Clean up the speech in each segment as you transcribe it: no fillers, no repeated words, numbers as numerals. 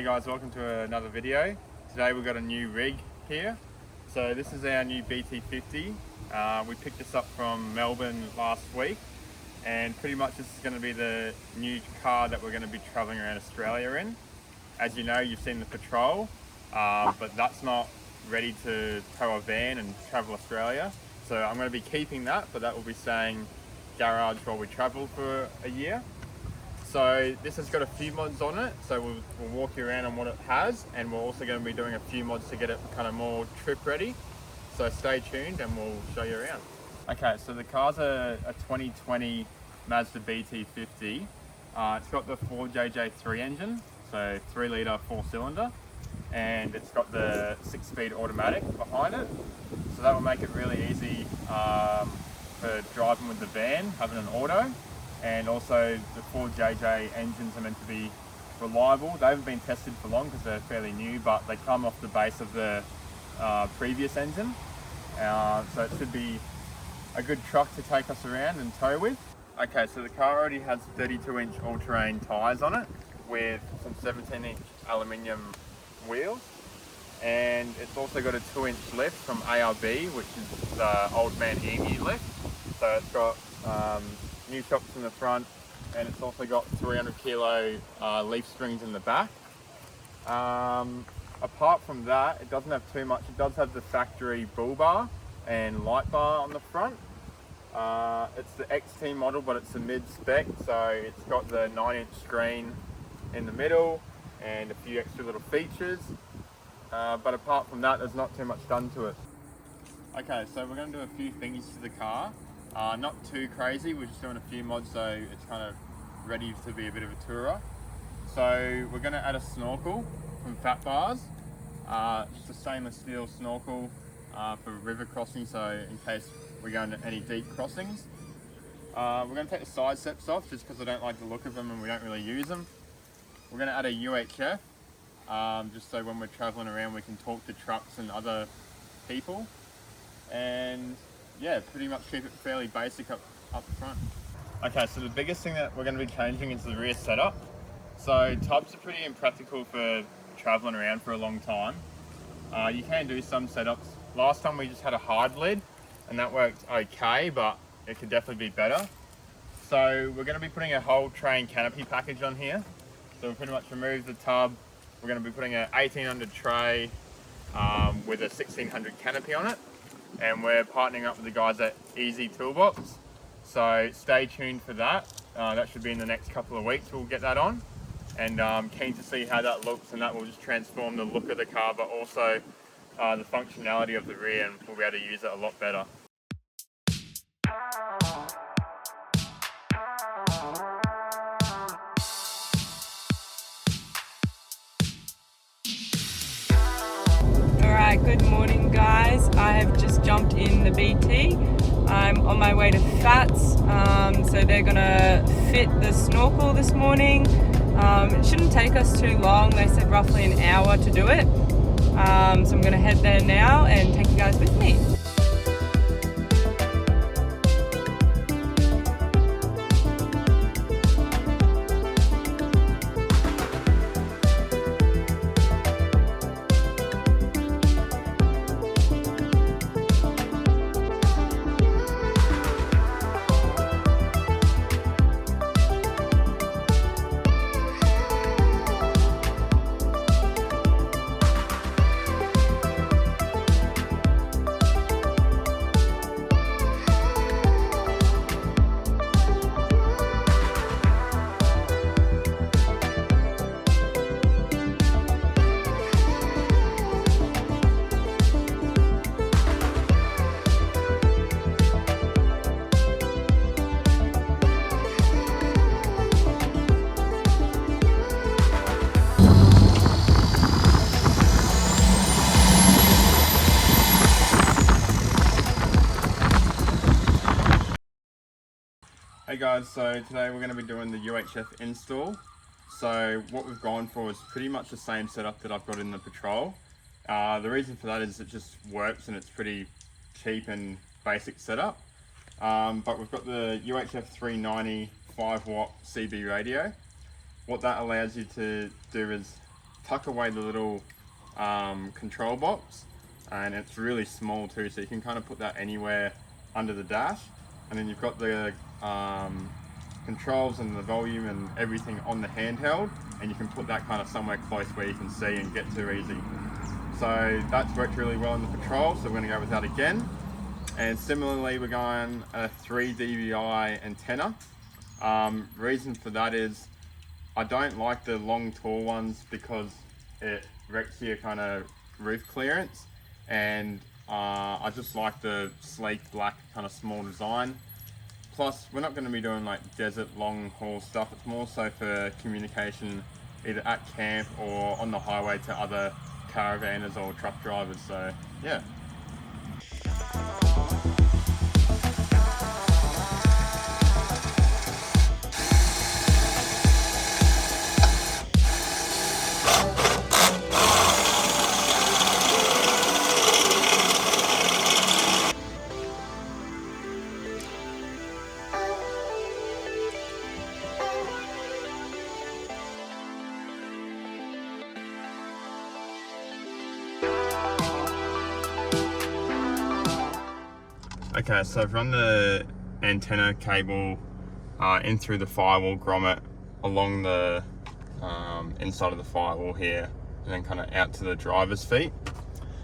Hey guys, welcome to another video. Today we've got a new rig here. So this is our new BT-50. We picked this up from Melbourne last week, and pretty much this is going to be the new car that we're going to be travelling around Australia in. As you know, you've seen the Patrol, but that's not ready to tow a van and travel Australia. So I'm going to be keeping that, but that will be staying garage while we travel for a year. So this has got a few mods on it, so we'll walk you around on what it has, and we're also going to be doing a few mods to get it kind of more trip ready. So stay tuned and we'll show you around. Okay, so the car's a 2020 Mazda BT-50. It's got the 4JJ3 engine, so 3 litre 4-cylinder, and it's got the 6-speed automatic behind it. So that will make it really easy for driving with the van, having an auto. And also the 4JJ engines are meant to be reliable. They haven't been tested for long because they're fairly new, but they come off the base of the previous engine. So it should be a good truck to take us around and tow with. Okay, so the car already has 32-inch all-terrain tyres on it with some 17-inch aluminium wheels. And it's also got a 2-inch lift from ARB, which is the Old Man Emu lift. So it's got new shocks in the front, and it's also got 300 kilo leaf springs in the back. Apart from that, it doesn't have too much. It does have the factory bull bar and light bar on the front. It's the XT model, but it's a mid-spec, so it's got the 9-inch screen in the middle and a few extra little features. But apart from that, there's not too much done to it. Okay, so we're going to do a few things to the car. Not too crazy, we're just doing a few mods so it's kind of ready to be a bit of a tourer. So we're going to add a snorkel from Phat bars, just a stainless steel snorkel for river crossing, so in case we go into any deep crossings. We're going to take the side steps off just because I don't like the look of them and we don't really use them. We're going to add a UHF, just so when we're travelling around we can talk to trucks and other people. And yeah, pretty much keep it fairly basic up front. Okay, so the biggest thing that we're going to be changing is the rear setup. So tubs are pretty impractical for traveling around for a long time. You can do some setups. Last time we just had a hard lid and that worked okay, but it could definitely be better. So we're going to be putting a whole train canopy package on here. So we'll pretty much remove the tub. We're going to be putting a 1800 tray with a 1600 canopy on it. And we're partnering up with the guys at Easy Toolbox, so stay tuned for that. That should be in the next couple of weeks. We'll get that on, and keen to see how that looks, and that will just transform the look of the car, but also the functionality of the rear, and we'll be able to use it a lot better. Good morning guys, I have just jumped in the BT. I'm on my way to Phat's, so they're gonna fit the snorkel this morning. It shouldn't take us too long, they said roughly an hour to do it. So I'm gonna head there now and take you guys with me. Hey guys, so today we're going to be doing the UHF install. So what we've gone for is pretty much the same setup that I've got in the Patrol. The reason for that is it just works and it's pretty cheap and basic setup. But we've got the UHF 390 5-watt CB radio. What that allows you to do is tuck away the little control box, and it's really small too, so you can kind of put that anywhere under the dash. And then you've got the controls and the volume and everything on the handheld, and you can put that kind of somewhere close where you can see and get to easy. So that's worked really well in the Patrol, so we're going to go with that again. And similarly, we're going a 3 dBi antenna. Reason for that is I don't like the long tall ones because it wrecks your kind of roof clearance, and I just like the sleek black kind of small design. Plus, we're not going to be doing like desert long haul stuff. It's more so for communication either at camp or on the highway to other caravanners or truck drivers. So yeah. Okay, so I've run the antenna cable in through the firewall grommet along the inside of the firewall here, and then kind of out to the driver's feet.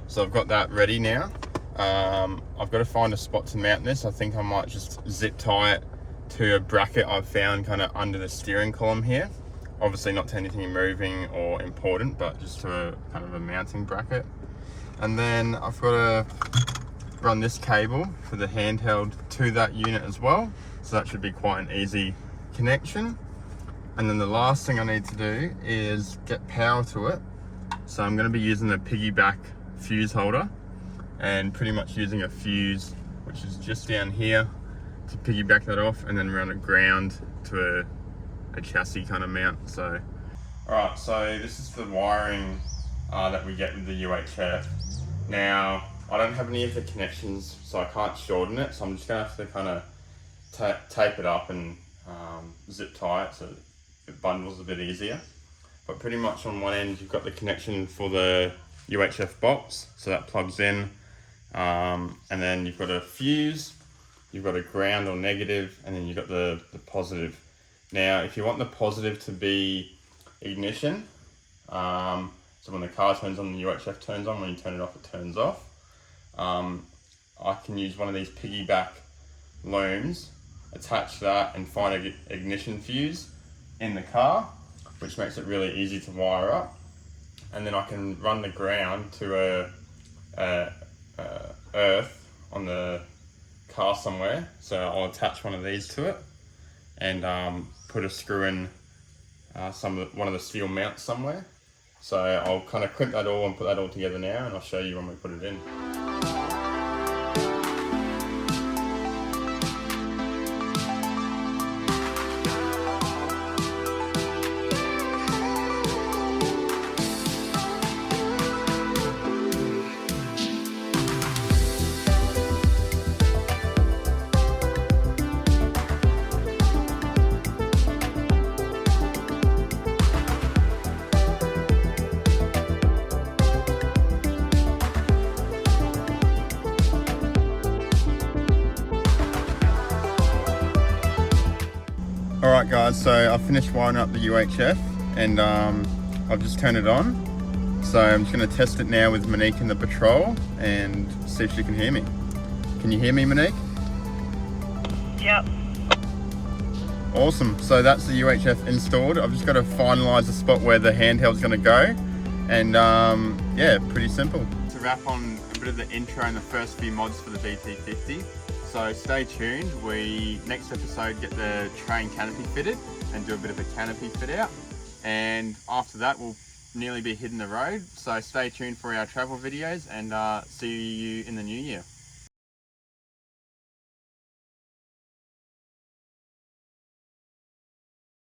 So I've got that ready now. I've got to find a spot to mount this. I think I might just zip tie it to a bracket I've found kind of under the steering column here. Obviously not to anything moving or important, but just to a kind of a mounting bracket. And then I've got to run this cable for the handheld to that unit as well, so that should be quite an easy connection. And then the last thing I need to do is get power to it, so I'm going to be using a piggyback fuse holder and pretty much using a fuse which is just down here to piggyback that off, and then run it ground to a chassis kind of mount. So alright, so this is the wiring that we get with the UHF. Now I don't have any of the connections, so I can't shorten it, so I'm just going to have to kind of tape it up and zip tie it so it bundles a bit easier. But pretty much on one end you've got the connection for the UHF box, so that plugs in, and then you've got a fuse, you've got a ground or negative, and then you've got the positive. Now if you want the positive to be ignition, so when the car turns on, the UHF turns on, when you turn it off, it turns off. I can use one of these piggyback looms, attach that and find an ignition fuse in the car, which makes it really easy to wire up. And then I can run the ground to a earth on the car somewhere. So I'll attach one of these to it and put a screw in one of the steel mounts somewhere. So I'll kind of crimp that all and put that all together now, and I'll show you when we put it in. Alright guys, so I finished wiring up the UHF and I've just turned it on. So I'm just going to test it now with Monique in the Patrol and see if she can hear me. Can you hear me, Monique? Yep. Awesome, so that's the UHF installed. I've just got to finalise the spot where the handheld's going to go, and yeah, pretty simple. To wrap on a bit of the intro and the first few mods for the BT-50. So stay tuned, we next episode get the train canopy fitted and do a bit of a canopy fit out, and after that we'll nearly be hitting the road. So stay tuned for our travel videos, and see you in the new year.